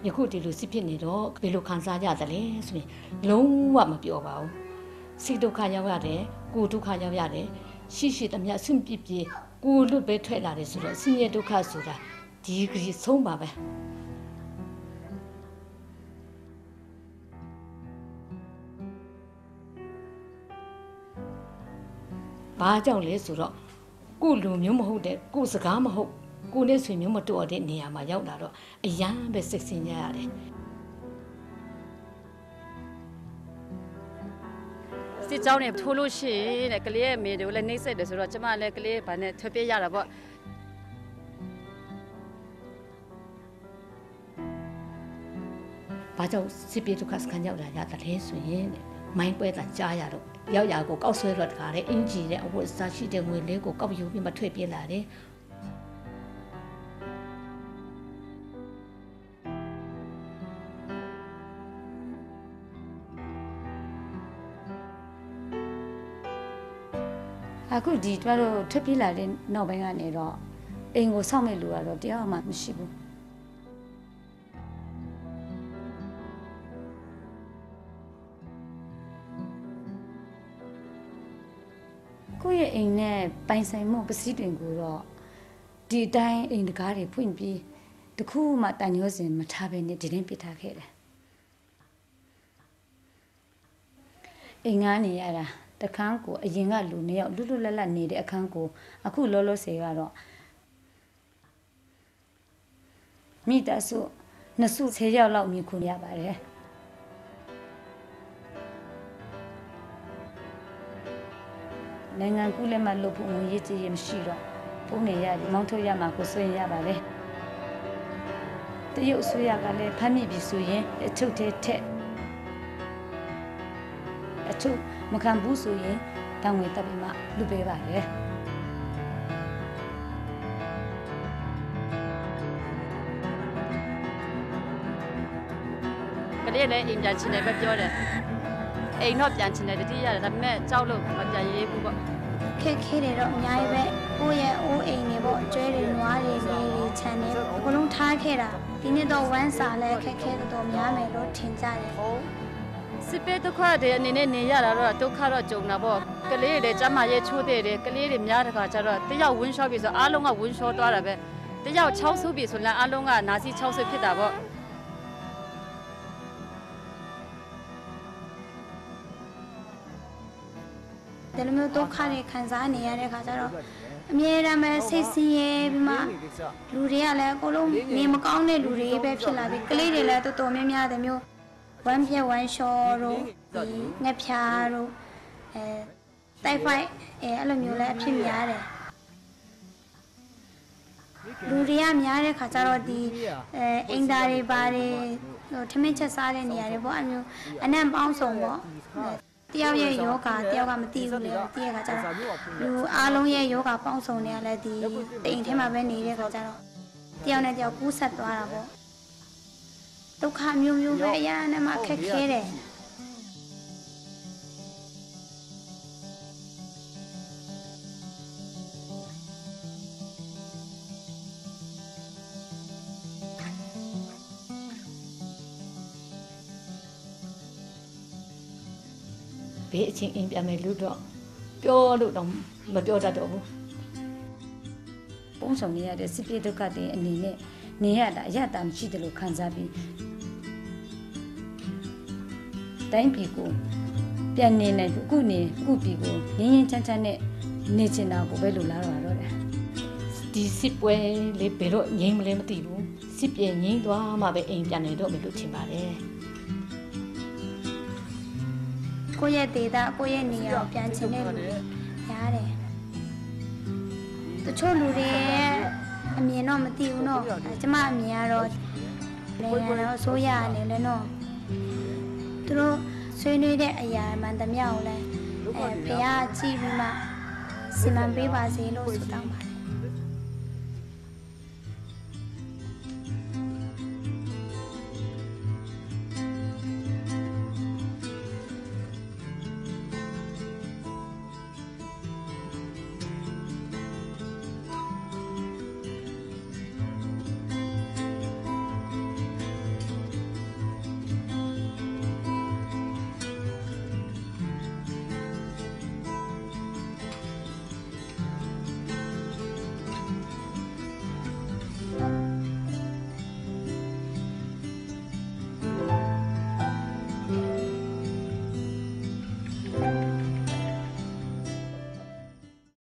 ယခုဒီလိုစစ်ဖြစ်နေတော့ဘယ်လိုခံစားကြသလဲဆိုရင်လုံးဝမပြောပါဘူးစိတ်ဒုက္ခရောက်ရတယ်ကိုယ်ဒုက္ခရောက်ရတယ်ရှိသမျှဆွန့်ပြစ်ပြီးကိုယ်လွတ်ပဲထွက်လာတယ်ဆိုတော့ဆင်းရဲဒုက္ခဆိုတာဒီကကြီးဆုံးပါပဲဘာကြောင့်လဲဆိုတော့ကိုယ်လူမျိုးမဟုတ်တဲ့ကိုယ်စကားမဟုတ်ကိုယ်နဲ့ဆွေမျိုးမတော်တဲ့နေရာမှာရောက်လာတော့အရန်ပဲစိတ်ဆင်းရဲရတယ်စစ်ကြောင်းနဲ့ထိုးလို့ရှိရင်တဲ့ကလေးရဲ့မေတွေကိုလည်းနှိမ့်ဆက်တယ်ဆိုတော့ကျမလည်းကလေးဘာနဲ့ထွက်ပြေးရတာပေါ့ဘာကြောင့်စစ်ပြေဒုက္ခစခန်းရောက်လာရတယ်လဲဆိုရင်မိုင်းပွဲတာကြားရတော့ရောက်ရကိုကောက်ဆွဲတော့တခါတဲ့အင်ဂျီနဲ့အဝတ်အစားရှိတဲ့ငွေလေးကိုကောက်ယူပြီးမှထွက်ပြေးလာတယ်အခုဒီတို့ထွက်ပြေးလာတဲ့နောက်ပိုင်းကနေတော့အိမ်ကိုစောင့်မဲ့လူကတော့တရားမှမရှိဘူးကိုယ့်ရဲ့အိမ်နဲ့ပိုင်ဆိုင်မှုပစ္စည်းတွေကိုတော့ဒီအတိုင်းအိမ်တကားတွေဖွင့်ပြီးတခုမှတန်ရောစင်မထားဘဲနဲ့ဒီတိုင်းပြထားခဲ့တယ်အိမ်ကနေရတာတခန်းကိုအရင်ကလူနှစ်ယောက်လွတ်လွတ်လပ်လပ်နေတဲ့အခန်းကိုအခုလောလောဆယ်ကတော့မိသားစုနှစ်စု10ယောက်လောက်မြင်ခွင့်ရပါတယ်နိုင်ငံကူးလက်မှလုပ်ဖို့ငွေရည်ကြီးရမရှိတော့ပုံနေရတယ်မောင်းထုတ်ရမှာကိုစွန့်ရပါလေတရုတ်အစိုးရကလည်းဖမ်းမိပြီဆိုရင်အချုပ်ထဲထက်အချုပ်မခံဘူးဆိုရင်တောင်းငွေတက်ပြီးမှလူပေးပါလေကလေးလည်းအိမ်ပြန်ချင်တယ်ပဲပြောတယ်အိမ်တော့ပြန်ချင်တယ်တတိရတယ်ဒါပေမဲ့ကြောက်လို့မပြန်ရေးဘူးပေါ့ခက်ခဲတယ်တော့အများကြီးပဲကိုယ့်ရဲ့အိုးအိမ်တွေပေါ့ကျွဲတွေနွားတွေလေတွေခြံတွေအကုန်လုံးထားခဲ့တာဒီနေ့တော့ဝမ်းစာလဲခက်ခဲတော်များမယ်လို့ထင်ကြတယ်စစ်ပေးဒုက္ခတွေအနေနဲ့နေရတာတော့ဒုက္ခတော့ကြုံတာပေါ့ကလေးတွေကျမရဲ့ချိုးတဲ့တွေကလေးတွေများတဲ့ခါကျတော့တယောက်ဝင်းလျှော့ပြီဆိုအားလုံးကဝင်းလျှော့သွားတာပဲတယောက်6ဆုပ်ပြီဆိုလည်းအားလုံးကနာစီ6ဆုပ်ဖြစ်တာပေါ့ဒီလိုမျိုးဒုက္ခတွေခံစားနေရတဲ့ခါကျတော့အမြဲတမ်းပဲစိတ်ဆင်းရဲပြီးမှလူတွေကလည်းအကုန်လုံးနေမကောင်းတဲ့လူတွေပဲဖြစ်လာပြီကလေးတွေလည်းတော်တော်များများတဲ့မျိုးဝမ်းပြက်ဝမ်းလျှောတို့ဒီငှက်ဖျားတို့တိုက်ဖိုက်အဲ့လိုမျိုးလည်းအဖြစ်များတယ်လူတွေကများတဲ့ခါကျတော့ဒီအင်တာတွေပါတယ်ဟိုထမင်းချက်စားတဲ့နေရာတွေပေါ့အမျိုးအနံ့ပေါင်းစုံပေါ့တယောက်ရဲ့ယောဂတယောက်ကမသိဘူးလေတည့်ရခါကျတော့လူအားလုံးရဲ့ယောဂပေါင်းစုံတွေကလည်းဒီတိမ်ထဲမှာပဲနေတဲ့ခါကျတော့တယောက်နဲ့တယောက်ကူးဆက်သွားတာပေါ့ဒုက္ခမျိုးမျိုးပဲအရာနဲ့မှခက်ခဲတယ်ဘေးအချင်းအိမ်ပြန်မယ်လို့တော့ပြောလို့တော့မပြောတတ်တော့ဘူးပုံဆောင်နေရတဲ့စစ်ပြေဒုက္ခတွေအနေနဲ့နေရတာအရတာမရှိတယ်လို့ခံစားပြီးတိုင်းပြည်ကိုပြန်နေနိုင်ခုနေခုပြည်ကိုငင်းငင်းချမ်းချမ်းနဲ့နေချင်တာကိုပဲလိုလားတော့တယ်ဒီစစ်ပွဲလေးဘယ်တော့ငြိမ်းမလဲမသိဘူးစစ်ပြေငြိမ်းသွားမှပဲအိမ်ပြန်နေတော့မယ်လို့ထင်ပါတယ်ကိုယ့်ရဲ့ဒေတာကိုယ့်ရဲ့နေရာကိုပြန်ချင်တဲ့လူများတယ်တချို့လူတွေအမြင်တော့မသိဘူးနော်ကျမအမြင်ကတော့နိုင်ငံတော်အစိုးရအနေနဲ့တော့သူတို့ဆွေးနွေးတဲ့အရာမှန်သမျှကိုလည်းဘုရားကြည့်ပြီးမှစီမံပေးပါစေလို့ဆုတောင်းပါတယ်